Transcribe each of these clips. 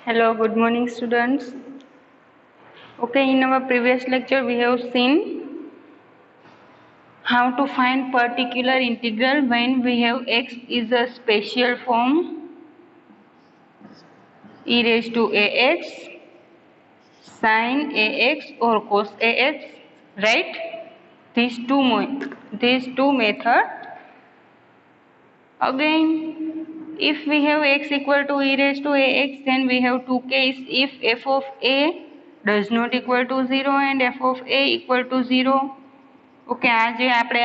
Hello, good morning students. Okay, in our previous lecture we have seen how to find particular integral when we have x is a special form e raised to ax, sin ax or cos ax, right? These two method. Again, if we have x equal to e raised to ax, then we have two cases. If f of a does not equal to 0 and f of a equal to 0. Okay, આજે આપણે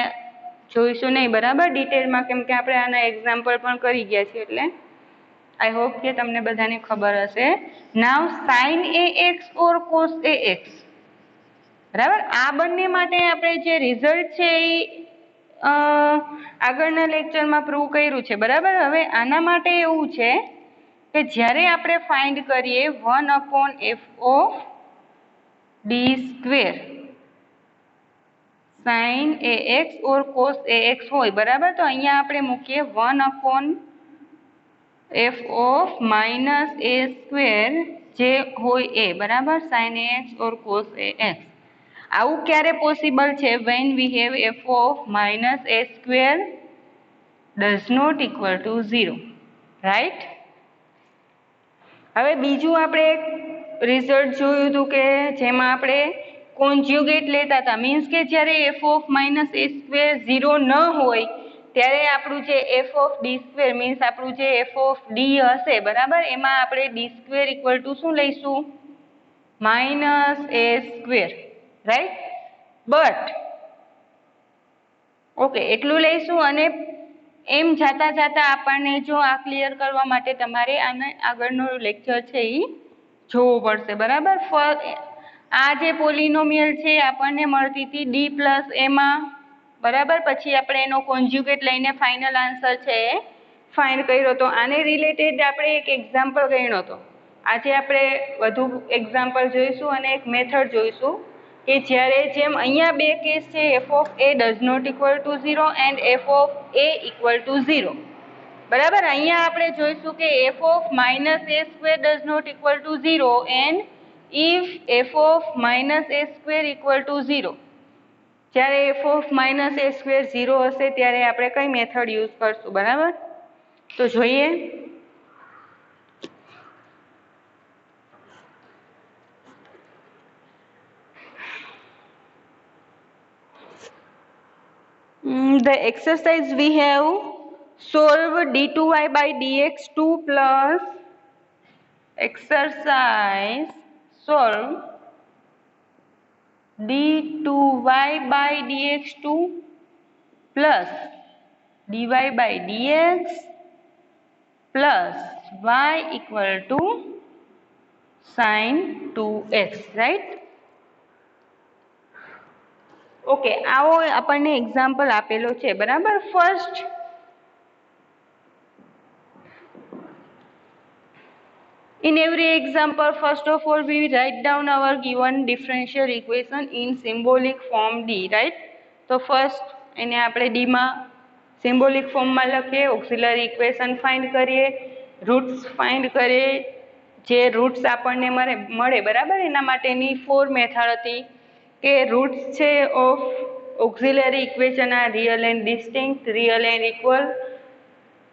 જોઈશું નહીં બરાબર ડિટેલમાં, કેમ કે આપણે આના એક્ઝામ્પલ પણ કરી ગયા છીએ, એટલે આઈ હોપ કે તમને બધાને ખબર હશે. Now sine a x or cos a x, બરાબર. આ બંને માટે આપણે જે રિઝલ્ટ છે એ આગળના લેક્ચરમાં પ્રૂવ કર્યું છે, બરાબર. હવે આના માટે એવું છે કે જ્યારે આપણે ફાઇન્ડ કરીએ 1/f of D square sign a x or cos a x હોય, બરાબર, તો અહીંયા આપણે મૂકીએ 1/f of minus a square જે હોય એ, બરાબર, sine a x or cos a x. આવું ક્યારે પોસિબલ છે? When we have f of minus a square does not equal to 0, right. હવે બીજું આપણે એક રિઝલ્ટ જોયું હતું કે જેમાં આપણે કોન્જ્યુગેટ લેતા હતા, મીન્સ કે જ્યારે f of minus a square 0 ન હોય ત્યારે આપણું જે F of D square means આપણું જે એફ ઓફ ડી હશે, બરાબર, એમાં આપણે ડી સ્ક્વેર ઇક્વલ ટુ શું લઈશું? Minus a square, right. But okay, એટલું લઈશું. અને એમ જાતા જાતા આપણને જો આ ક્લિયર કરવા માટે તમારે આને આગળનો લેક્ચર છે એ જોવો પડશે, બરાબર. આ જે પોલિનોમિયલ છે આપણને મળતી હતી ડી પ્લસ એમાં, બરાબર. પછી આપણે એનો કોન્જ્યુગેટ લઈને ફાઇનલ આન્સર છે એ ફાઇન્ડ કર્યો હતો. આને રિલેટેડ આપણે એક એક્ઝામ્પલ ગણ્યો હતો. આજે આપણે વધુ એક્ઝામ્પલ જોઈશું અને એક મેથડ જોઈશું કે જ્યારે જેમ અહીંયા બે કેસ છે, f of a does not equal to 0 and f of a equal to 0, બરાબર. અહીંયા આપણે જોઈશું કે f of minus a square does not equal to 0 and if f of minus a square equal to 0. જ્યારે f of minus a square 0 હશે ત્યારે આપણે કઈ મેથડ યુઝ કરશું, બરાબર. તો જોઈએ. The exercise we have solve d2y by dx2 plus exercise solve d2y by dx2 plus dy by dx plus y equal to sin 2x, right. Okay, આવો આપણને એક્ઝામ્પલ આપેલો છે, બરાબર. First in every example, first of all we write down our given differential equation in symbolic form d, right. તો first એને આપણે d માં symbolic ફોર્મમાં લખીએ, ઓક્સિલરી ઇક્વેશન ફાઇન્ડ કરીએ, રૂટ્સ ફાઇન્ડ કરીએ, જે રૂટ્સ આપણને મળે, બરાબર. એના માટેની 4 મેથડ હતી કે રૂટ્સ છે ઓફ ઓક્સિલરી ઇક્વેશન આ real and distinct, real and equal,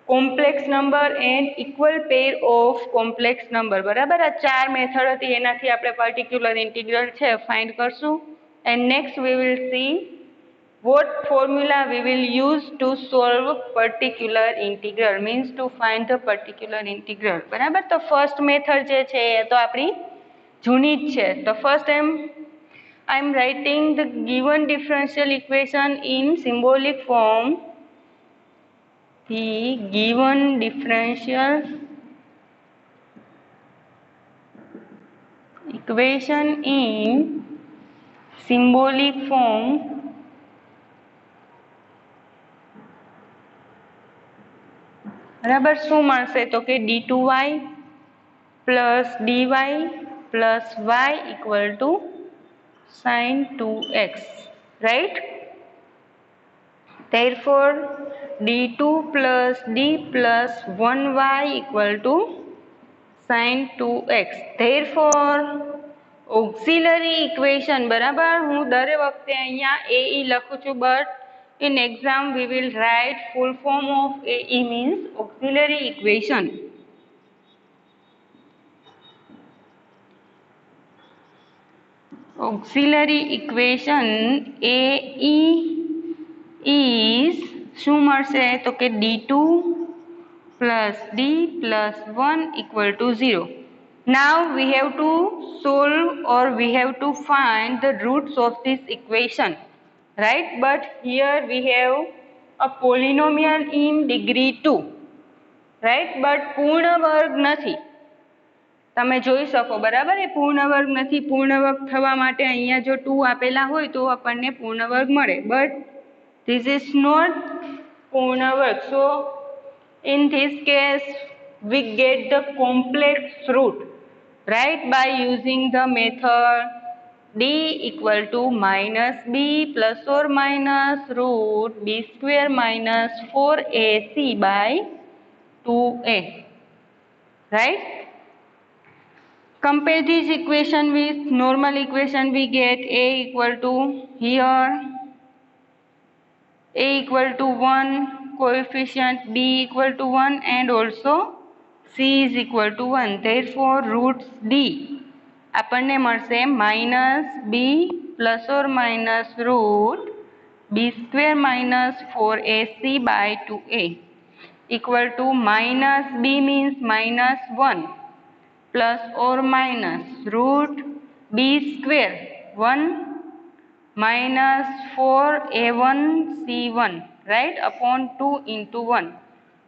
complex number and equal pair of complex number, બરાબર. આ 4 મેથડ હતી, એનાથી આપણે પર્ટિક્યુલર ઇન્ટિગ્રલ છે ફાઇન્ડ કરશું. And next we will see what formula we will use to solve particular integral, means to find the particular integral, બરાબર. તો first method જે છે એ તો આપણી જૂની જ છે. તો first I am writing the given differential equation in symbolic form. The given differential equation in symbolic form બરાબર. શું મળશે? તો કે d2y plus dy plus y equal to sin 2x, right. Therefore d2 plus d plus 1y equal to sin 2x. Therefore auxiliary equation, બરાબર, હું દરેક વખતે અહીંયા AE લખું છું, but in exam we will write full form of AE means auxiliary equation. Auxiliary equation AE is શું મળશે તો કે d2 plus d plus 1 equal to 0. Now we have to solve or we have to find the roots of this equation, right? But here we have a polynomial in degree 2, right? But પૂર્ણ વર્ગ નથી, તમે જોઈ શકો, બરાબર, એ પૂર્ણ વર્ગ નથી. પૂર્ણ વર્ગ થવા માટે અહીંયા જો 2 આપેલા હોય તો આપણને પૂર્ણ વર્ગ મળે, but this is not પૂર્ણ વર્ગ. So in this case we get the complex root, right, by using the method d equal to minus b plus or minus root b square minus 4ac by 2a, right? Compare this equation with normal equation. We get a equal to here a equal to 1, coefficient b equal to 1 and also c is equal to 1. Therefore roots d આપણને મળશે minus b plus or minus root b square minus 4ac by 2a equal to minus b means minus 1 plus or minus root b square 1 minus 4a1c1, right, upon 2 into 1.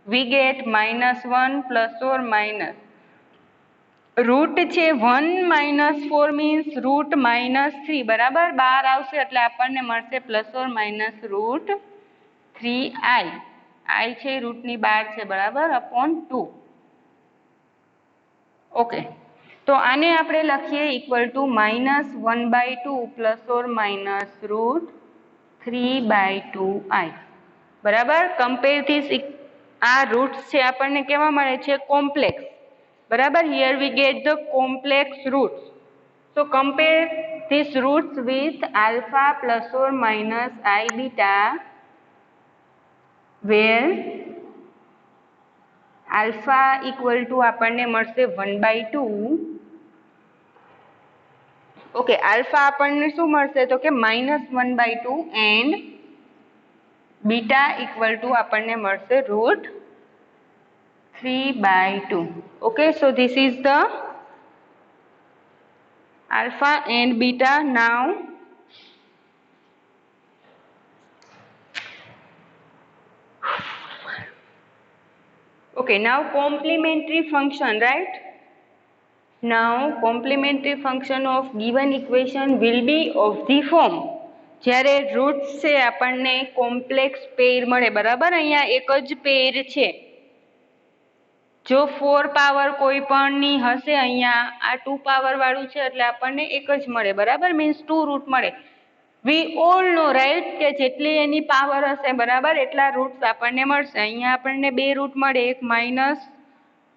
We get minus 1 plus or minus root છે 1 minus 4 means root minus 3, બરાબર, 12 આવશે એટલે આપણને મળશે plus or minus root 3i. i છે રૂટની 12 છે, બરાબર, upon 2. Okay, તો આને આપણે લખીએ equal to minus 1 by 2 plus or minus root 3 by 2i, બરાબર. Compare this, આ રૂટ્સ છે આપણને કેવા મળે છે કોમ્પ્લેક્સ, બરાબર. Here we get the complex roots. So compare these roots with alpha plus or minus I beta, where alpha equal to આપણને મળશે 1 by 2. ઓકે, alpha આપણને શું મળશે તો કે minus 1 by 2 and beta equal to આપણને મળશે root 3 by 2. Okay, so this is the alpha and beta. Now okay, now complementary function, right? Now complementary function of given equation will be of the form, જ્યારે roots છે આપણને complex પેર મળે, બરાબર. અહીંયા એક જ પેર છે, જો 4 પાવર કોઈ પણની હશે, અહીંયા આ 2 પાવર વાળું છે એટલે આપણને એક જ મળે, બરાબર, મીન્સ 2 રૂટ મળે. વી ઓલ નો, રાઈટ, કે જેટલી એની પાવર હશે, બરાબર, એટલા રૂટ્સ આપણને મળશે. અહીંયા આપણને 2 રૂટ મળે, એક માઇનસ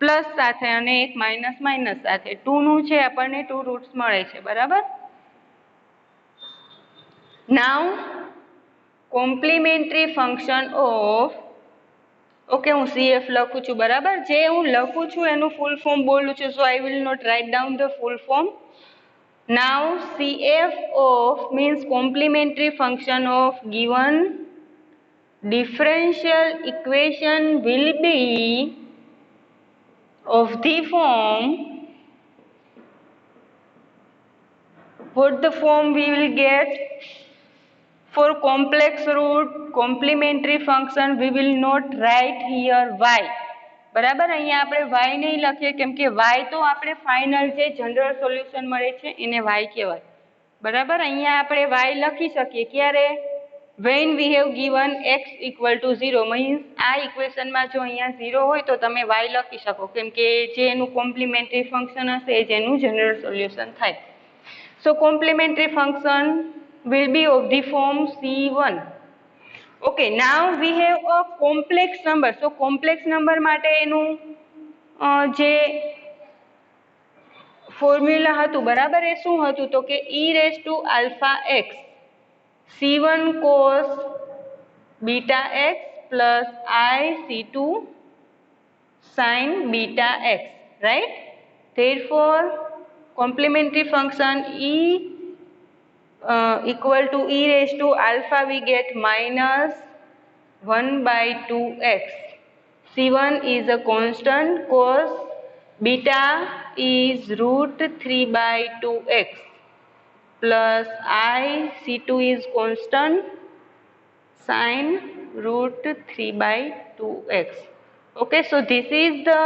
પ્લસ સાથે અને એક માઇનસ માઇનસ સાથે. 2 નું છે આપણને 2 રૂટ્સ મળે છે, બરાબર. નાઉ કોમ્પ્લિમેન્ટરી ફંક્શન ઓફ, ઓકે, હું CF લખું છું, બરાબર. જે હું લખું છું એનું ફૂલ ફોર્મ બોલું છું, so I will not write down the full form. Now CF of means complementary function of given differential equation will be of the form, what the form we will get? For complex root complementary function we will not write here y, બરાબર. અહીંયા આપણે y નહીં લખીએ કેમ કે y તો આપણે final જે જનરલ સોલ્યુશન મળે છે એને y કહેવાય, બરાબર. અહીંયા આપણે y લખી શકીએ ક્યારે? when we have given x equal to 0, means આ ઇક્વેશનમાં જો અહીંયા 0 હોય તો તમે y લખી શકો કેમ કે જે એનું કોમ્પ્લિમેન્ટરી ફંક્શન હશે એ જેનું જનરલ સોલ્યુશન થાય. So complementary function will be of the form C1. Okay, now we have a complex number. So complex number માટે એનું જે ફોર્મ્યુલા હતું બરાબર, એ શું હતું તો કે e raise to alpha x c1 cos beta x plus I c2 sin beta x, right? Therefore, complementary function e equal to e raised to alpha we get minus 1 by 2x. C1 is a constant, cos beta is root 3 by 2x plus I c2 is constant, sin root 3 by 2x. Okay, so this is the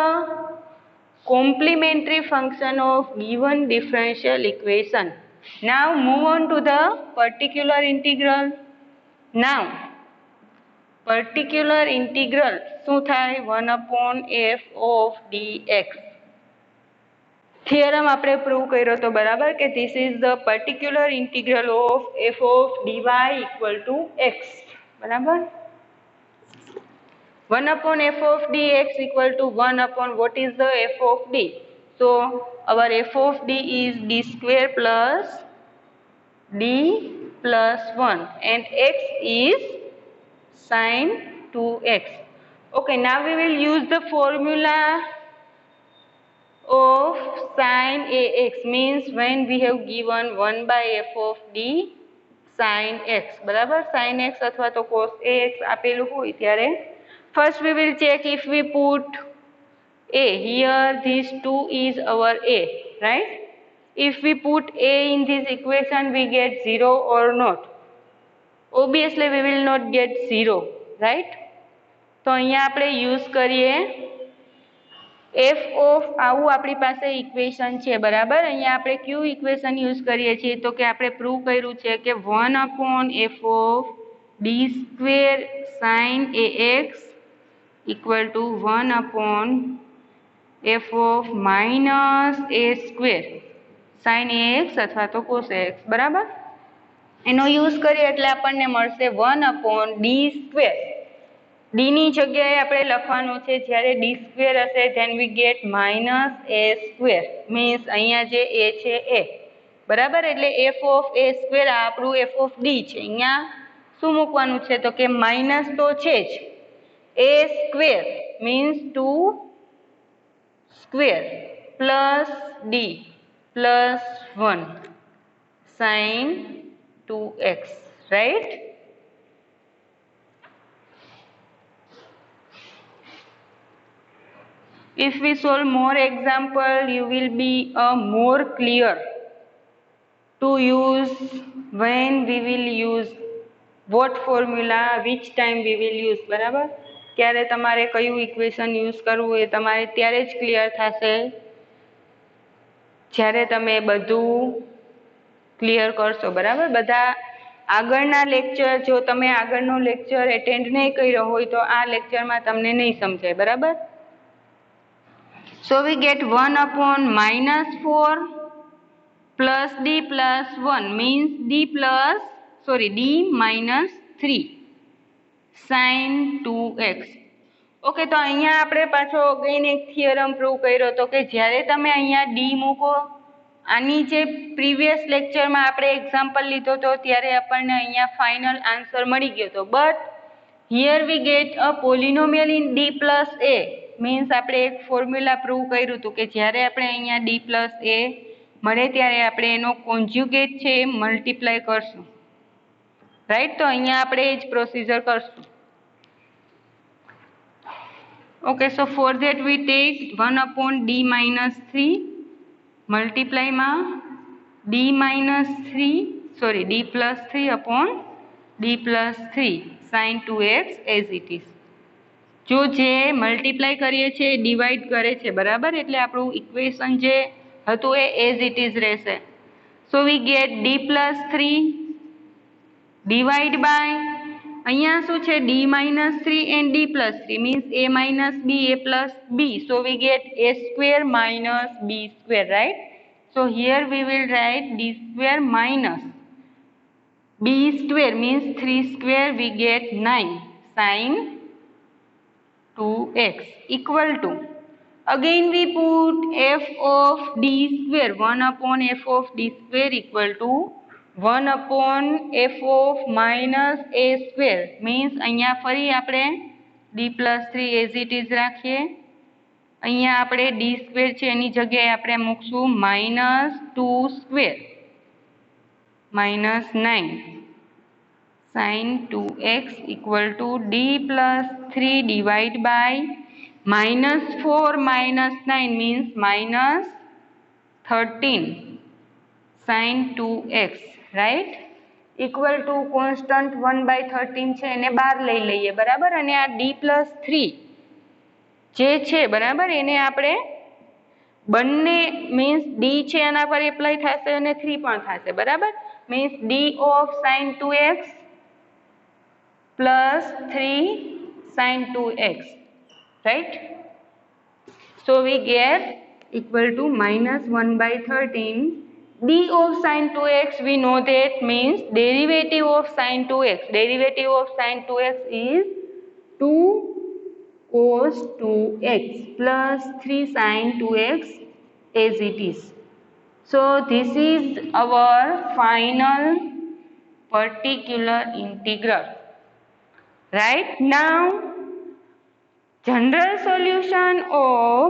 complementary function of given differential equation. Now move on to the particular integral. Now particular integral શું થાય 1 upon f of dx. Theorem આપણે prove કર્યો તો બરાબર કે this is the particular integral of f of dy equal to x, બરાબર. 1 upon f of dx equal to 1 upon what is the f of d? So our f of d is d square plus d plus 1 and x is sin 2x. Okay, now we will use the formula of sin ax, means when we have given 1 by f of d sin x, બરાબર. sin x અથવા તો cos ax આપેલું હોય ત્યારે first we will check if we put a here, this 2 is our a, right? If we put a in this equation we get 0 or not? Obviously we will not get 0, right? તો અહીંયા આપણે use કરીએ f of આવું આપણી પાસે equation છે બરાબર. અહીંયા આપણે ક્યુ ઇક્વેશન યુઝ કરીએ છીએ તો કે આપણે પ્રૂવ કર્યું છે કે 1 upon f of d square sin ax equal to 1 upon f of minus a square sin ax અથવા તો cos ax, બરાબર. એનો યુઝ કરીએ એટલે આપણને મળશે 1 upon d square. d ની જગ્યાએ આપણે લખવાનું છે જ્યારે d square હશે then we get minus a square, means અહીંયા જે a છે એ, બરાબર. એટલે f of a square આ આપણું f of d છે. અહીંયા શું મૂકવાનું છે તો કે માઇનસ તો છે જ, a square means 2 square plus d plus 1 sin 2x, right? If we solve more example, you will be more clear to use when we will use what formula, which time we will use, બરાબર. ક્યારે તમારે કયું equation use કરવું એ તમારે ત્યારે જ clear થશે જ્યારે તમે બધું ક્લિયર કરશો, બરાબર. બધા આગળના લેક્ચર જો તમે આગળનો લેક્ચર એટેન્ડ નહીં કર્યો હોય તો આ લેક્ચરમાં તમને નહીં સમજાય, બરાબર. So we get 1 upon minus 4 plus d plus 1 means d minus 3 sin 2x. Okay, તો અહીંયા આપણે પાછો અગેન એક થિયરમ પ્રૂવ કર્યો તો કે જ્યારે તમે અહીંયા d મૂકો, આની જે પ્રીવિયસ લેક્ચરમાં આપણે એક્ઝામ્પલ લીધો તો ત્યારે આપણને અહીંયા ફાઇનલ આન્સર મળી ગયો હતો, but here we get a પોલિનોમિયલ in d plus a, means આપણે એક ફોર્મ્યુલા પ્રૂવ કર્યું હતું કે જ્યારે આપણે અહીંયા d પ્લસ a મળે ત્યારે આપણે એનો કોન્જ્યુગેટ છે એ મલ્ટીપ્લાય કરશું, રાઈટ. તો અહીંયા આપણે એ જ પ્રોસિજર કરશું. Okay, so for that we take 1 upon d minus 3 મલ્ટીપ્લાયમાં d plus 3 upon d plus 3 sin 2x as it is. જો જે મલ્ટીપ્લાય કરીએ છીએ ડિવાઈડ કરે છે, બરાબર. એટલે આપણું ઇક્વેશન જે હતું એ એઝ ઇટ ઇઝ રહેશે. So we get d plus 3 divide by અહીંયા શું છે d minus 3 and d plus 3 means a minus b, a plus b. So we get a square minus b square, right? So here we will write d square minus b square means 3 square we get 9 sin 2x equal to, Again we put f of d square 1 upon f of d square equal to 1 upon f of minus a square means અહીંયા ફરી આપણે d plus 3 as it is રાખીએ. અહીંયા આપણે d square છે એની જગ્યાએ આપણે મૂકશું minus 2 square minus 9 sin 2x equal to d plus 3 divide by minus 4 minus 9 means minus 13 sin 2x right equal to constant 1 by 13 છે એને બહાર લઈ લઈએ બરાબર અને આ d plus 3 જે છે બરાબર એને આપણે બંને મીન્સ d છે એના પર એપ્લાય થશે અને 3 પણ થશે બરાબર means d of sin 2x plus 3 sin 2x right so we get equal to minus 1 by 13 d of sin 2x we know that means derivative of sin 2x is 2 cos 2x plus 3 sin 2x as it is. So this is our final particular integral. Right now general solution of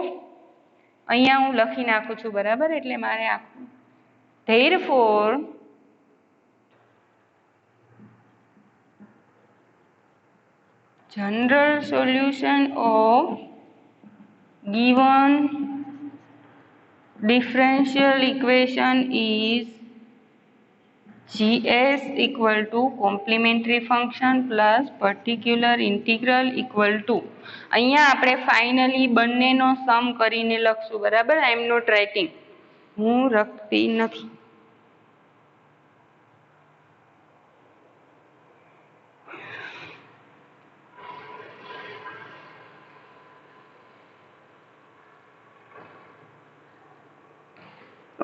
અહીંયા હું લખી નાખું છું બરાબર એટલે મારે આખું therefore general solution of given differential equation is GS equal to complementary function plus particular integral equal to અહીંયા આપણે finally બંનેનો sum કરીને લખશું બરાબર I am not writing હું લખતી નથી.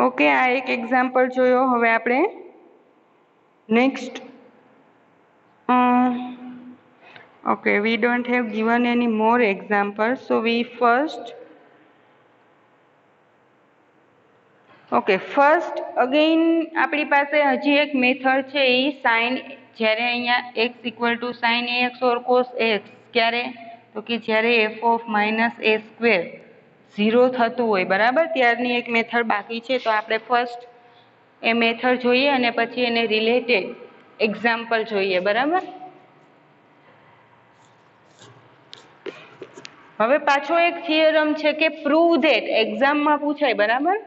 ઓકે આ એક એક્ઝામ્પલ જોયો હવે આપણે next okay we don't have given any more examples so we first again આપણી પાસે હજી એક મેથડ છે એ sin જ્યારે અહીંયા x equal to sin ax or cos ax ક્યારે તો કે જ્યારે f of minus a square 0 થતું હોય બરાબર ત્યારની એક મેથડ બાકી છે તો આપણે ફર્સ્ટ એ મેથડ જોઈએ અને પછી એને રિલેટેડ એક્ઝામ્પલ જોઈએ બરાબર. હવે પાછો એક થિયરમ છે કે પ્રૂવ ધેટ એક્ઝામમાં પૂછાય બરાબર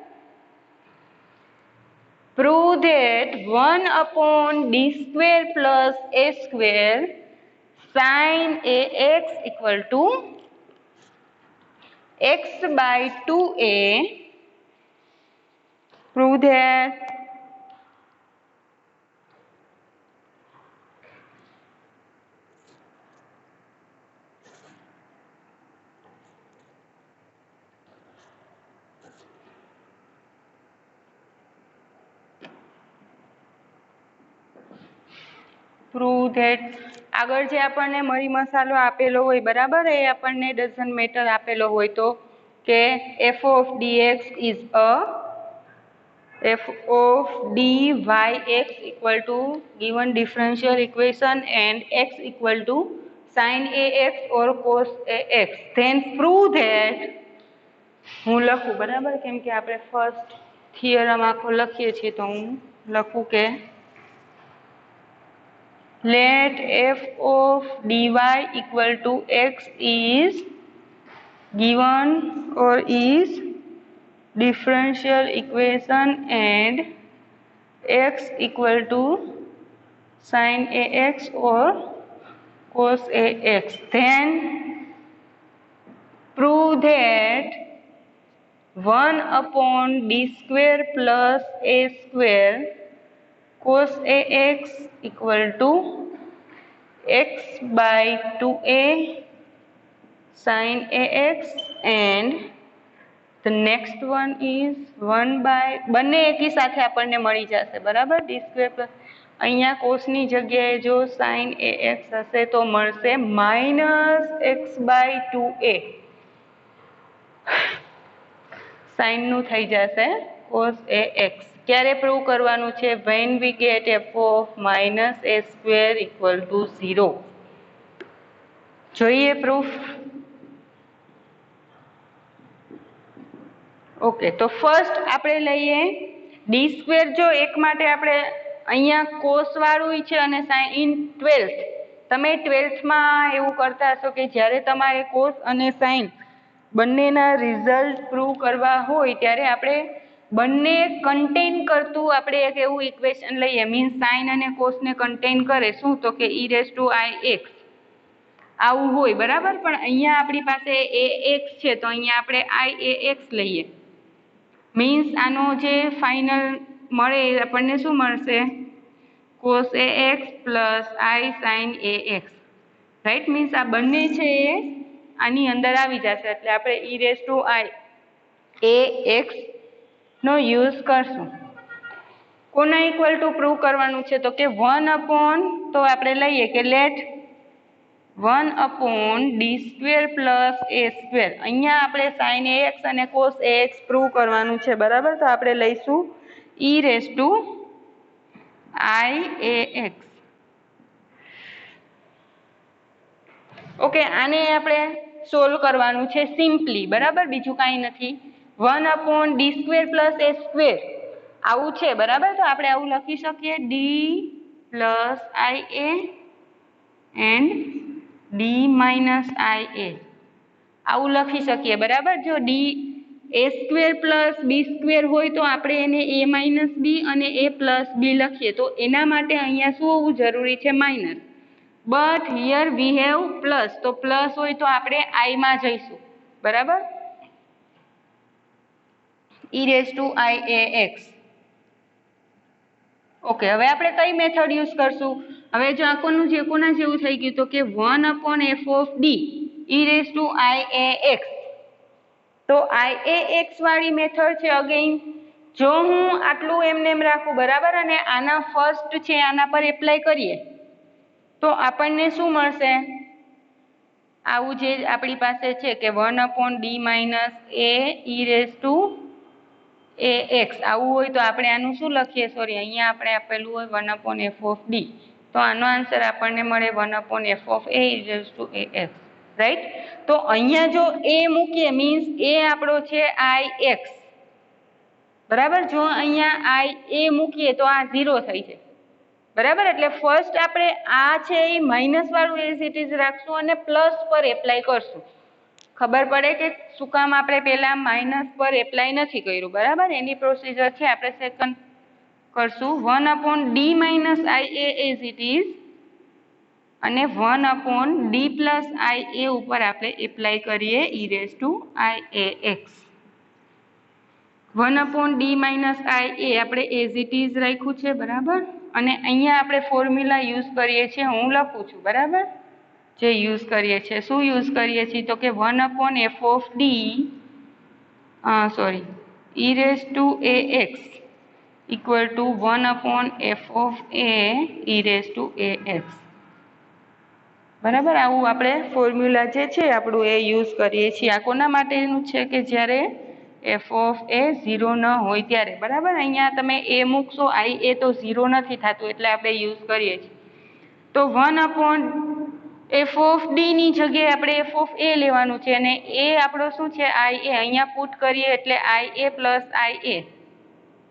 prove that 1 upon d square plus a square sin ax equal to x by 2a prove that આગળ જે આપણને મરી મસાલો આપેલો હોય બરાબર એ આપણને ડઝન્ટ મેટર આપેલો હોય તો કે f of dx is a f of dyx equal to given differential equation and x equal to sin ax or cos ax then prove that હું લખું બરાબર કેમ કે આપણે ફર્સ્ટ થિયરમ આખો લખીએ છીએ તો હું લખું કે let f of dy equal to x is given or is differential equation and x equal to sin ax or cos ax then prove that 1 upon d square plus a square cos ax equal to x by 2a sin ax and the next one is 1 by બંને એકી સાથે આપણને મળી જશે બરાબર d square plus અહીંયા cosની જગ્યાએ જો sin ax હશે તો મળશે minus x by 2a સાઇનનું થઈ જશે cos ax. ક્યારે પ્રૂવ કરવાનું છે? when we get f of minus a square equal to 0. જોઈએ પ્રૂફ. ઓકે, તો ફર્સ્ટ આપણે લઈએ ડી સ્ક્વેર. જો એક માટે આપણે અહીંયા કોસ વાળું છે અને સાઇન ઇન 12th. તમે 12thમાં એવું કરતા હશો કે જ્યારે તમારે કોસ અને સાઇન બંનેના રિઝલ્ટ પ્રૂવ કરવા હોય ત્યારે આપણે બંને કન્ટેન કરતું આપણે એક એવું ઇક્વેશન લઈએ, મીન્સ સાઇન અને કોસને કન્ટેન કરે. શું? તો કે e⁻ix આવું હોય, બરાબર. પણ અહીંયા આપણી પાસે ax છે તો અહીંયા આપણે iax લઈએ. મીન્સ આનો જે ફાઇનલ મળે એ આપણને શું મળશે? cos ax plus i sin ax, right. Means આ બંને છે એ આની અંદર આવી જશે એટલે આપણે e⁻iax નો યુઝ કરશું. કોના ઇક્વલ ટુ પ્રૂવ કરવાનું છે? તો કે 1 તો આપણે લઈએ કે લેટ 1 ડી સ્ક્વેર પ્લસ એ સ્ક્વેર. અહીંયા આપણે સાઇન ax અને કોસ ax પ્રૂવ કરવાનું છે, બરાબર. તો આપણે લઈશું e⁻iax. ઓકે, આને આપણે સોલ્વ કરવાનું છે સિમ્પલી, બરાબર. બીજું કાંઈ નથી. 1 ડી સ્ક્વેર પ્લસ એ સ્ક્વેર આવું છે, બરાબર. તો આપણે આવું લખી શકીએ D plus IA and D minus IA આવું લખી શકીએ, બરાબર. જો ડી એ સ્ક્વેર પ્લસ બી સ્ક્વેર હોય તો આપણે એને a માઇનસ બી અને a પ્લસ બી લખીએ. તો એના માટે અહીંયા શું હોવું જરૂરી છે? Minus. But here we have plus. તો પ્લસ હોય તો આપણે આઈમાં જઈશું, બરાબર. e⁻iax. ઓકે, હવે આપણે કઈ મેથડ યુઝ કરશું? હવે જો આકોનું જે કોના જેવું થઈ ગયું તો કે 1/f of d e⁻iax. તો iax વાળી મેથડ છે. અગેઇન જો હું આટલું એમને એમ રાખું, બરાબર, અને આના ફર્સ્ટ છે આના પર એપ્લાય કરીએ તો આપણને શું મળશે? આવું જે આપણી પાસે છે કે 1/d માઇનસ a e⁻ax આવું હોય તો આપણે આનું શું લખીએ? સોરી, અહીંયા આપણે આપેલું હોય 1/f of d. તો આનો આન્સર આપણને મળે 1/f of a e⁻ax, right. તો અહીંયા જો a મૂકીએ મીન્સ a આપણો છે ix, બરાબર. જો અહીંયા a મૂકીએ તો આ 0 થઈ જાય, બરાબર. એટલે ફર્સ્ટ આપણે આ છે એ માઇનસ વાળું એઝ ઇટ ઇઝ રાખશું અને પ્લસ પર એપ્લાય કરશું. ખબર પડે કે શું કામ આપણે પહેલા માઇનસ પર એપ્લાય નથી કર્યું, બરાબર. એની પ્રોસિજર છે, આપણે સેકન્ડ કરશું. 1/d minus ia as it is અને 1/d પ્લસ ia ઉપર આપણે એપ્લાય કરીએ e⁻iax. 1/d માઇનસ ia આપણે એઝ ઇટ ઇઝ રાખ્યું છે, બરાબર. અને અહીંયા આપણે ફોર્મ્યુલા યુઝ કરીએ છીએ, હું લખું છું, બરાબર. જે યુઝ કરીએ છીએ, શું યુઝ કરીએ છીએ? તો કે 1/f of d e⁻ax equal to 1/f of a e⁻ax, બરાબર. આવું આપણે ફોર્મ્યુલા જે છે આપણું એ યુઝ કરીએ છીએ. આ કોના માટેનું છે? કે જ્યારે f of a 0 ન હોય ત્યારે, બરાબર. અહીંયા તમે a મૂકશો, ia તો 0 નથી થતું એટલે આપણે યુઝ કરીએ છીએ. તો 1/f of d ની જગ્યાએ આપણે f of a લેવાનું છે અને a આપણો શું છે? ia. અહીંયા પુટ કરીએ એટલે ia પ્લસ ia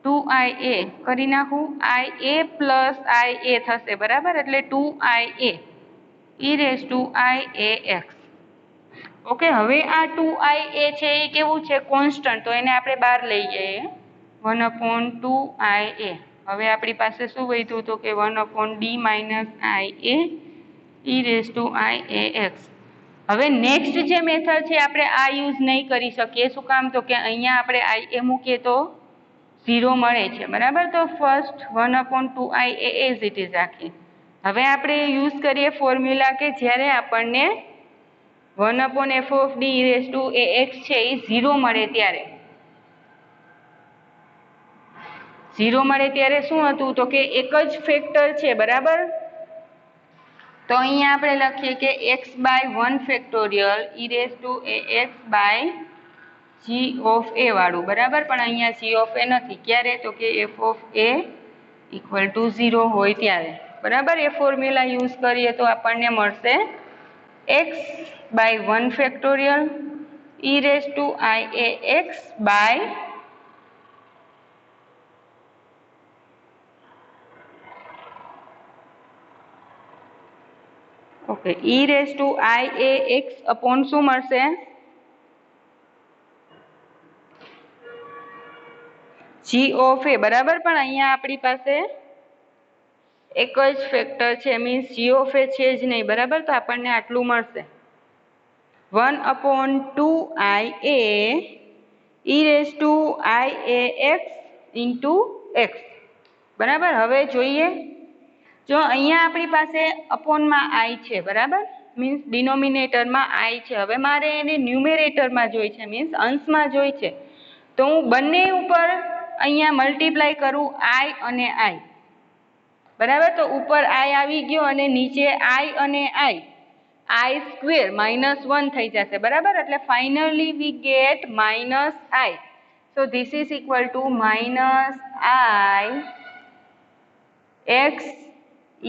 2ia કરી નાખું. ia પ્લસ ia થશે, બરાબર. એટલે 2ia e⁻iax. ઓકે, હવે આ 2ia છે એ કેવું છે? કોન્સ્ટન્ટ. તો એને આપણે બહાર લઈ જઈએ 1/2ia. હવે આપણી પાસે શું વધ્યું? તો કે 1/d માઇનસ ia e⁻iax. હવે નેક્સ્ટ જે મેથડ છે આપણે આ યુઝ નહીં કરી શકીએ. શું કામ? તો કે અહીંયા આપણે ia મૂકીએ તો 0 મળે છે, બરાબર. તો first 1/2ia as it is રાખીએ. હવે આપણે યુઝ કરીએ ફોર્મ્યુલા કે જ્યારે આપણને 1/f of d e⁻ax છે એ 0 મળે ત્યારે. 0 મળે ત્યારે શું હતું? તો કે એક જ ફેક્ટર છે, બરાબર. તો અહીંયા આપણે લખીએ કે x/1 factorial e⁻ax by G of a વાળું, બરાબર. પણ અહીંયા જી ઓફ એ નથી. ક્યારે? તો કે f of a equal to 0 હોય ત્યારે, બરાબર. એ ફોર્મ્યુલા યુઝ કરીએ તો આપણને મળશે x by 1 factorial e raise to i a x by okay e raise to i a x upon શું મળશે? જી ઓફ એ, બરાબર. પણ અહીંયા આપણી પાસે એક જ ફેક્ટર છે, મીન્સ જી ઓફ એ છે જ નહીં, બરાબર. તો આપણને આટલું મળશે 1/2 એ e raise to i a x into x, બરાબર. હવે જોઈએ, જો અહીંયા આપણી પાસે અપોનમાં આઈ છે, બરાબર, મીન્સ ડિનોમિનેટરમાં આઈ છે. હવે મારે એને ન્યુમેરેટરમાં જોઈ છે, મીન્સ અંશમાં જોઈ છે. તો હું બંને ઉપર અહીંયા મલ્ટીપ્લાય કરું આઈ અને આઈ, બરાબર. તો ઉપર આઈ આવી ગયો અને નીચે આઈ અને આઈ સ્ક્વેર -1 થઈ જશે, બરાબર. એટલે finally we get minus i. So this is equal to minus i x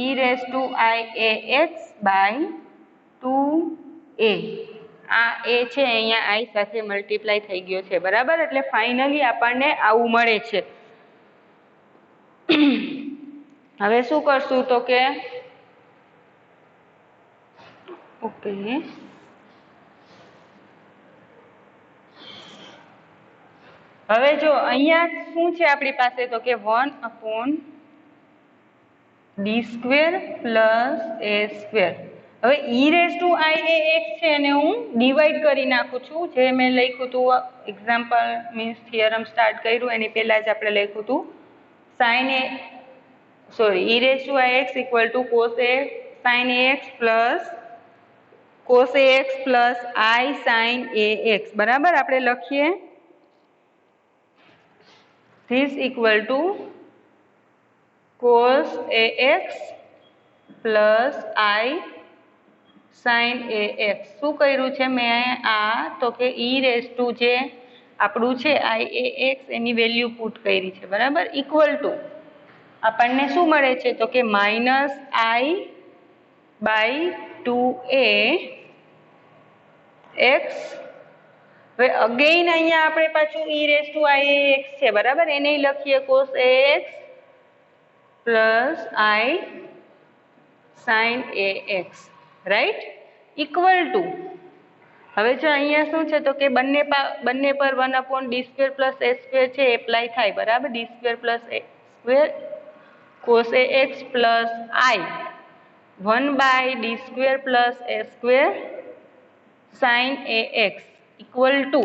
e raise to i a x by 2a. આ એ છે અહીંયા આઈ સાથે મલ્ટીપ્લાય થઈ ગયો છે, બરાબર. એટલે ફાઇનલી આપણને આવું મળે છે. હવે શું કરશું તો કે ઓકે હવે જો અહીંયા શું છે આપણી પાસે તો કે 1/d² પ્લસ a સ્ક્વેર. હવે ઈ raise to i a x છે અને હું ડિવાઈડ કરી નાખું છું, જે મેં લખ્યું હતું એક્ઝામ્પલ મીન્સ થિયરમ સ્ટાર્ટ કર્યું એની પહેલા જ આપણે લખ્યું હતું sine a e raise to i x equal to cos a sine a x plus cos a x plus i sine a x, બરાબર. આપણે લખીએ this equal to cos a x plus i sine a x. શું કર્યું છે મેં આ તો કે ઈ રેઝ ટુ જે આપણું છે આઈ a x any value put કરી છે, બરાબર. ઇક્વલ ટુ આપણને શું મળે છે તો કે minus i by 2a x. હવે અગેઇન અહીંયા આપણે પાછું e raise to i a x છે, બરાબર. એને લખીએ cos a x plus i sine a x, right. Equal to હવે જો અહીંયા શું છે તો કે બંને પર 1/d² પ્લસ a સ્ક્વેર છે એપ્લાય થાય, બરાબર. d² plus a square cos a x plus I 1/d² plus a square sign a x equal two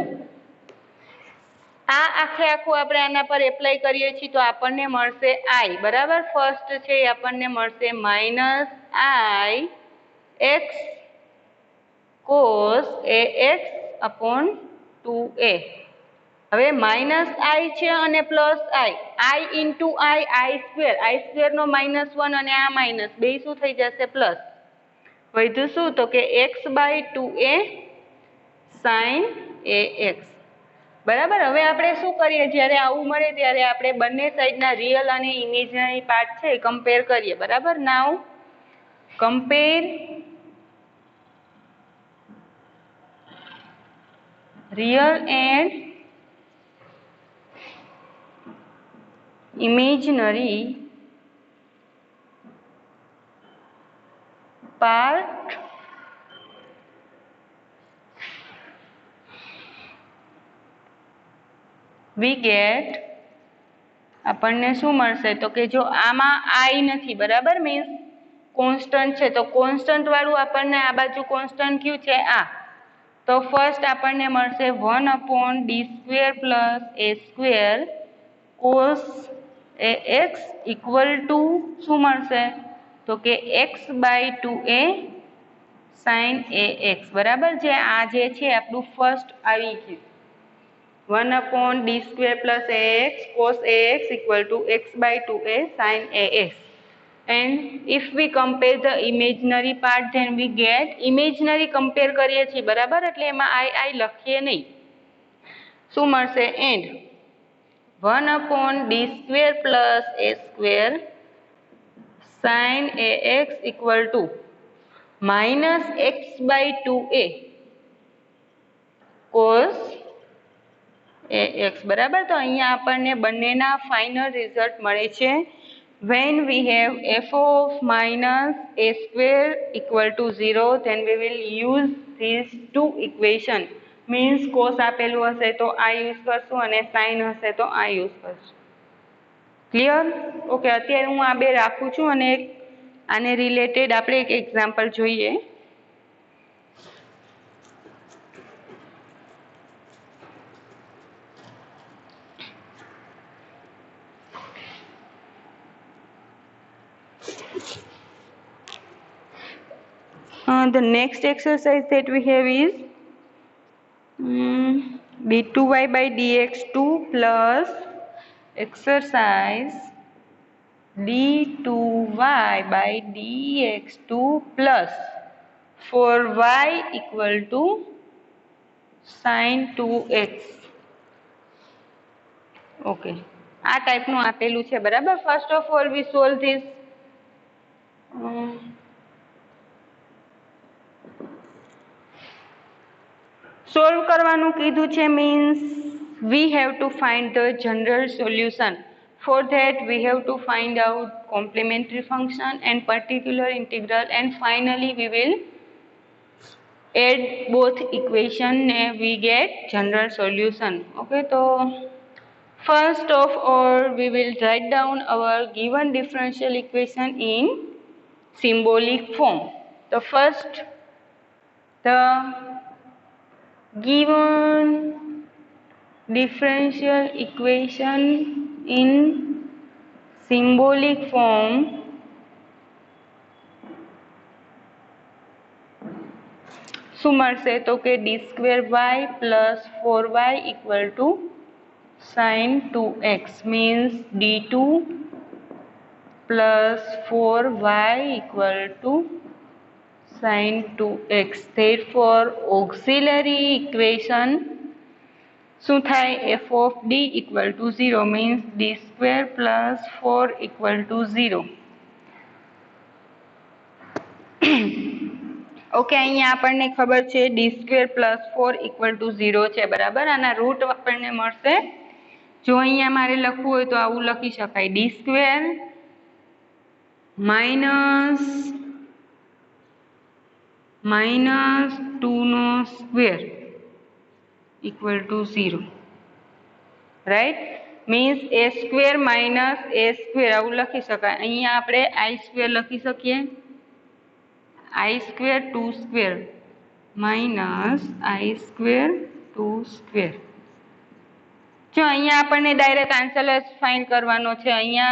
આ આખું આપણે આના પર એપ્લાય કરીએ છીએ તો આપણને મળશે આઈ, બરાબર. ફર્સ્ટ છે એ આપણને મળશે minus i x cos a x upon 2a. હવે માઇનસ આઈ છે અને plus i into i square નો -1 અને આ માઇનસ બે શું થઈ જશે પ્લસ. વધ્યું શું તો કે x by 2a sine a x, બરાબર. હવે આપણે શું કરીએ જ્યારે આવું મળે ત્યારે આપણે બંને સાઈડના રિયલ અને ઇમેજનરી પાર્ટ છે કમ્પેર કરીએ, બરાબર. નાઉ compare real and imaginary part we get આપણને શું મળશે તો કે જો આમાં આઈ નથી, બરાબર, મીન્સ કોન્સ્ટન્ટ છે, તો કોન્સ્ટન્ટ વાળું આપણને આ બાજુ કોન્સ્ટન્ટ કયું છે આ, તો ફર્સ્ટ આપણને મળશે 1/d² plus a square cos a x equal to શું મળશે તો કે x by 2a sine a x, બરાબર. જે આ જે છે આપણું ફર્સ્ટ આવી ગયું 1/d² plus a x cos a x equal to x by 2a sin a x. And if we compare the imaginary part then we get imaginary compare કરીએ છીએ, બરાબર. એટલે એમાં આઈ લખીએ નહીં. શું મળશે and 1/d² plus a² sin ax equal to -x/2a cos ax બરાબર. તો અહીંયા આપણને બંનેના ફાઇનલ રિઝલ્ટ મળે છે. when we have f of -a² equal to 0 then we will use these two equation. means cos આપેલું હશે તો આ યુઝ કરશું અને sin હશે તો આ યુઝ કરશું. ક્લિયર? ઓકે, અત્યારે હું આ બે રાખું છું અને આને રિલેટેડ આપણે એક એક્ઝામ્પલ જોઈએ. The next exercise that we have is d2y by dx2 plus exercise d2y by dx2 plus 4y equal to sin 2x. Okay, આ ટાઈપનું આપેલું છે બરાબર. First of all we solve this. Solve કરવાનું કીધું છે means we have to find the general solution. For that we have to find out complementary function and particular integral, and finally we will add both equation and we get general solution. Okay, so first of all we will write down our given differential equation in symbolic form. The first, the given differential equation in symbolic form શું મળશે તો કે d² plus 4y equal to sin 2x means d2 plus 4y equal to sin 2x. Therefore auxiliary equation શું થાય f of d equal to 0 means d² plus 4 equal to 0. Okay, અહીંયા આપણને ખબર છે d² plus 4 equal to 0 છે બરાબર. આના route આપણને મળશે. જો અહીંયા મારે લખવું હોય તો આવું લખી શકાય d² minus 2² equal to 0. Right? Means a² minus a² આવું લખી શકાય. અહીંયા આપણે i² લખી શકીએ. i² 2² minus i² 2². જો અહીંયા આપણને ડાયરેક્ટ આન્સર જ ફાઇન્ડ કરવાનો છે. અહીંયા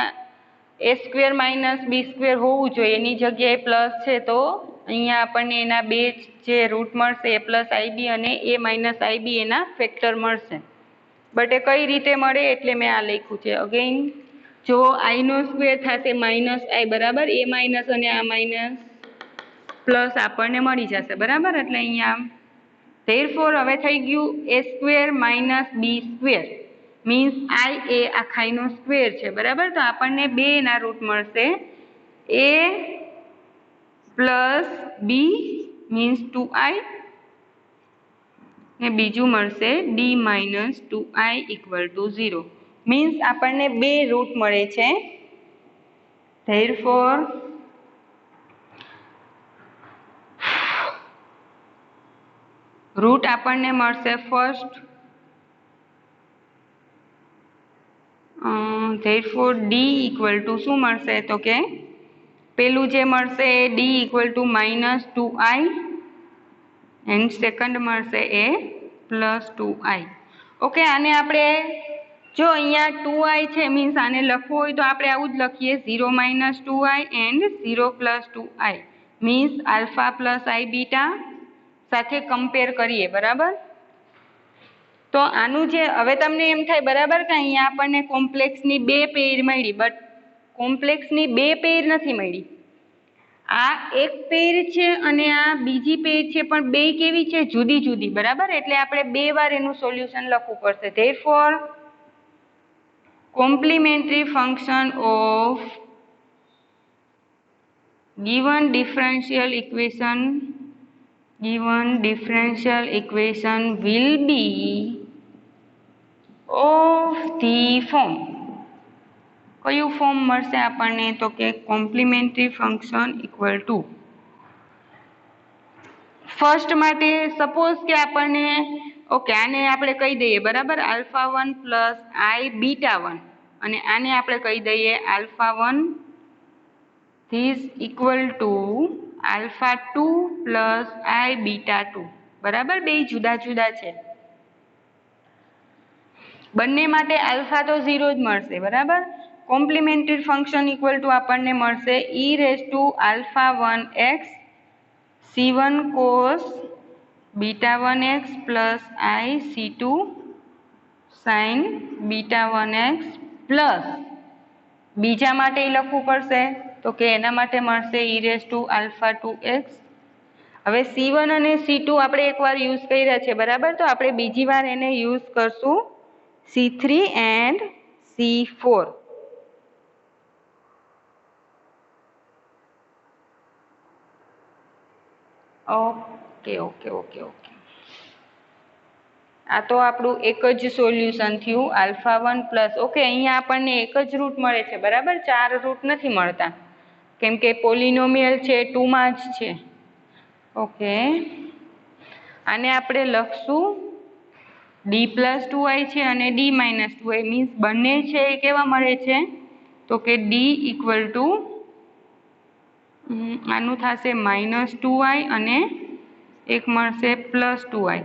a² minus b² હોવું જોઈએ, એની જગ્યાએ પ્લસ છે તો અહીંયા આપણને એના બે જે રૂટ મળશે a પ્લસ ib અને a માઇનસ ib એના ફેક્ટર મળશે. બટ એ કઈ રીતે મળે એટલે મેં આ લખ્યું છે. અગેઇન જો i² થશે માઇનસ i બરાબર, a માઇનસ અને આ માઇનસ પ્લસ આપણને મળી જશે બરાબર. એટલે અહીંયા therefore હવે થઈ ગયું a² minus b² means i એ આખાઈનો સ્ક્વેર છે બરાબર. તો આપણને બે ના રૂટ મળશે, a plus b means 2i ને બીજું મળશે d minus 2i equal to 0 means આપણને બે રૂટ મળે છે. therefore રૂટ આપણને મળશે first, therefore d equal to શું મળશે તો કે પેલું જે મળશે એ d equal to minus 2i and second મળશે એ પ્લસ 2i. ઓકે, આને આપણે જો અહીંયા 2i છે મીન્સ આને લખવું હોય તો આપણે આવું જ લખીએ 0 minus 2i and 0 plus 2i means alpha plus i beta સાથે કમ્પેર કરીએ બરાબર. તો આનું જે હવે તમને એમ થાય બરાબર કે અહીંયા આપણને કોમ્પ્લેક્સની બે પેર મળી, બટ કોમ્પ્લેક્સની બે પેર નથી મળી. આ એક પેર છે અને આ બીજી પેર છે, પણ બે કેવી છે? જુદી જુદી, બરાબર? એટલે આપણે બે વાર એનું સોલ્યુશન લખવું પડશે. Therefore complementary function of given differential equation will be of the form. કયું ફોર્મ મળશે આપણને? તો કે complimentary function equal two first માટે સપોઝ કે આપણને ઓકે આને આપણે કહી દઈએ, બરાબર, આલ્ફા 1 પ્લસ આઈ બીટા 1, અને આને આપણે કહી દઈએ alpha 1 this equal to alpha 2 plus I beta 2, બરાબર? બે જુદા જુદા છે. બંને માટે આલ્ફા તો 0 જ મળશે, બરાબર? કોમ્પ્લિમેન્ટરી ફંક્શન ઇક્વલ ટુ આપણને મળશે e raise to alpha 1x c1 cos beta 1x plus i c2 sin beta 1x plus બીજા માટે લખવું પડશે, તો કે એના માટે મળશે e raise to alpha 2x. હવે c1 અને c2 આપણે એકવાર યુઝ કર્યા છે, બરાબર? તો આપણે બીજી વાર એને યુઝ કરશું c3 and c4. Okay okay okay okay, આ તો આપણું એક જ સોલ્યુશન થયું આલ્ફા 1 પ્લસ. ઓકે, અહીંયા આપણને એક જ રૂટ મળે છે, બરાબર? 4 રૂટ નથી મળતા, કેમ કે પોલિનોમિયલ છે 2 માં જ છે. ઓકે, આને આપણે લખશું d પ્લસ 2i છે અને d માઇનસ 2i, મીન્સ બંને છે એ કેવા મળે છે? તો કે d ઇક્વલ ટુ આનું થશે માઇનસ 2i અને એક મળશે plus 2i,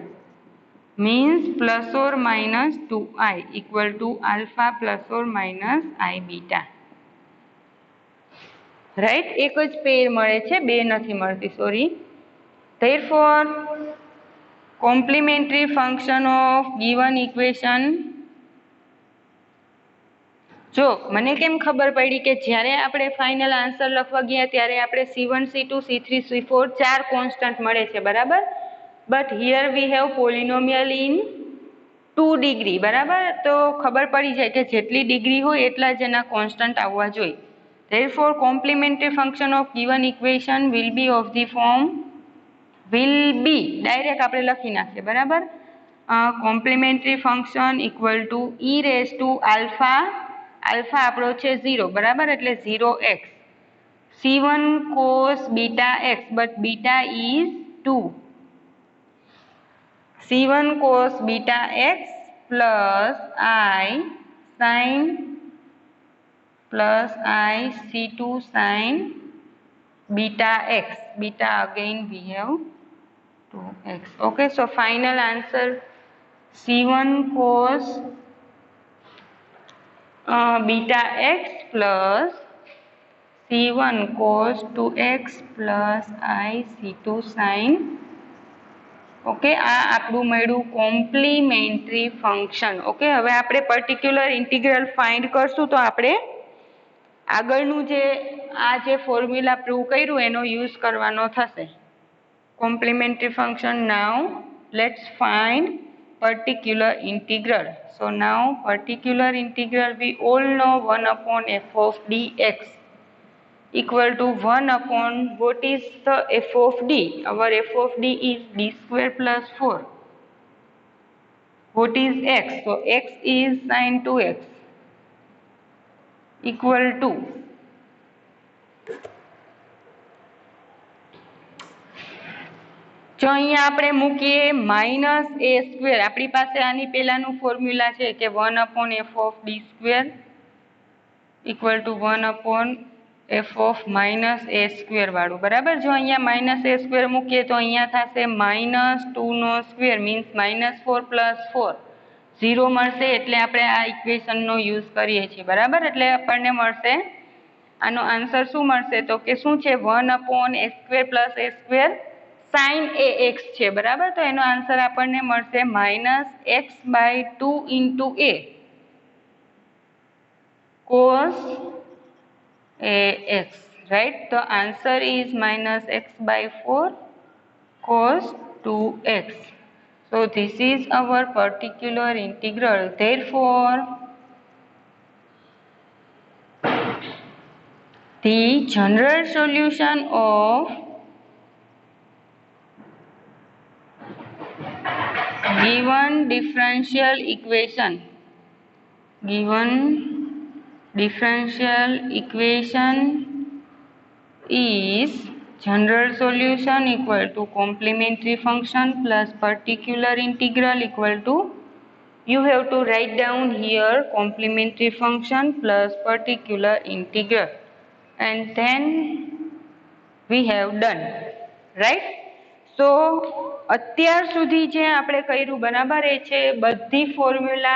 means plus or minus 2i equal to alpha plus or minus I beta. Right? એક જ પેર મળે છે, બે નથી મળતી, sorry. Therefore complementary function of given equation. જો મને કેમ ખબર પડી કે જ્યારે આપણે ફાઇનલ આન્સર લખવા ગયા ત્યારે આપણે c1 c2 c3 c4 4 constant મળે છે, બરાબર? But here we have પોલિનોમિયલ in 2 degree, બરાબર? તો ખબર પડી જાય કે જેટલી ડિગ્રી હોય એટલા જ એના કોન્સ્ટન્ટ આવવા જોઈએ. Therefore complementary function of given equation will be of the form will be, direct આપણે લખી નાખીએ, બરાબર? Complementary function equal to e raise to alpha, alpha આપણો છે 0, બરાબર? એટલે 0x c1 cos beta x, but beta is 2, c1 cos beta x plus i sin plus i c2 sin beta x, beta again we have 2x. Okay, so final answer c1 cos beta x plus c1 cos 2x plus i c2 sin. Okay, આ આપણું મળ્યું complimentary function. Okay, હવે આપણે particular integral find કરશું તો આપણે આગળનું આ જે ફોર્મ્યુલા પ્રૂવ કર્યું એનો યુઝ કરવાનો થશે. Complimentary function. Now let's find particular integral. So now particular integral we all know 1 upon f of dx equal to 1 upon what is the f of d? Our f of d is d square plus 4. What is x? So x is sin 2x equal to જો અહીંયા આપણે મૂકીએ minus a square, આપણી પાસે આની પહેલાનું formula છે કે 1 upon f of d square equal to 1 upon f of minus a square વાળું, બરાબર? જો અહીંયા માઇનસ એ સ્ક્વેર મૂકીએ તો અહીંયા થશે માઇનસ 2 નો સ્ક્વેર, મીન્સ માઇનસ 4 પ્લસ 4, 0 મળશે. એટલે આપણે આ ઇક્વેશનનો યુઝ કરીએ છીએ, બરાબર? એટલે આપણને મળશે, આનો આન્સર શું મળશે? તો કે શું છે? 1 upon a square plus a square sin ax છે, બરાબર? તો એનો આન્સર આપણને મળશે માઇનસ x બાય 2 into a cos ax. right? The answer is minus x by 4 cos 2x. So this is our particular integral. Therefore, the general solution of given differential equation is general solution equal to complementary function plus particular integral equal to, you have to write down here complementary function plus particular integral, and then we have done, right? So અત્યાર સુધી જે આપણે કર્યું બરાબર, એ છે બધી formula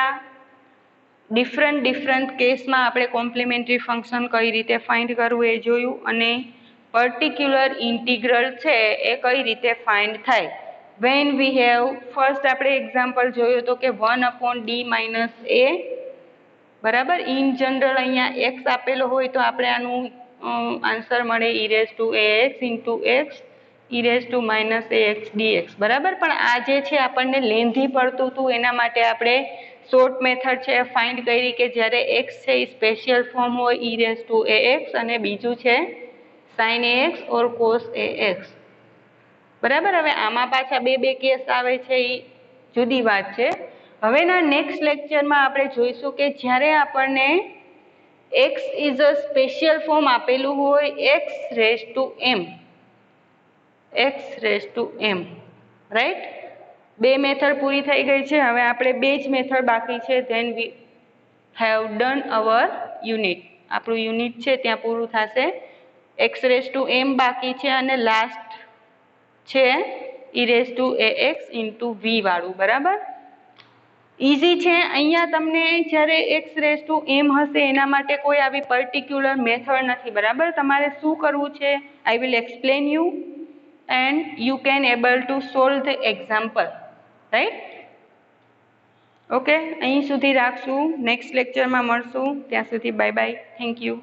different કેસમાં આપણે કોમ્પ્લિમેન્ટરી ફંક્શન કઈ રીતે ફાઇન્ડ કરવું એ જોયું, અને પર્ટિક્યુલર ઇન્ટિગ્રલ છે એ કઈ રીતે ફાઇન્ડ થાય. વેન વી હેવ ફર્સ્ટ આપણે એક્ઝામ્પલ જોયું તો કે 1/d - a બરાબર. ઇન જનરલ અહીંયા x આપેલો હોય તો આપણે આનું આન્સર મળે e⁻ax × x e⁻−ax dx બરાબર. પણ આ જે છે આપણને લેન્ધી પડતું હતું, એના માટે આપણે શોર્ટ મેથડ છે ફાઇન્ડ કરી કે જ્યારે x છે એ સ્પેશિયલ ફોર્મ હોય e⁻ax અને બીજું છે sin ax ઓર cos ax બરાબર. હવે આમાં પાછા બે કેસ આવે છે, એ જુદી વાત છે. હવેના નેક્સ્ટ લેક્ચરમાં આપણે જોઈશું કે જ્યારે આપણને x is a special form આપેલું હોય x⁻m, રાઈટ. બે મેથડ પૂરી થઈ ગઈ છે, હવે આપણે બે જ મેથડ બાકી છે. Then we have done our unit. આપણું યુનિટ છે ત્યાં પૂરું થશે. x⁻m બાકી છે અને લાસ્ટ છે e⁻ax × v વાળું બરાબર. ઇઝી છે. અહીંયા તમને જ્યારે x⁻m હશે એના માટે કોઈ આવી પર્ટિક્યુલર મેથડ નથી બરાબર. તમારે શું કરવું છે, I will explain you and you can able to solve the example, right. Okay, અહીં સુધી રાખશું. નેક્સ્ટ લેક્ચરમાં મળશું. ત્યાં સુધી બાય બાય. Thank you.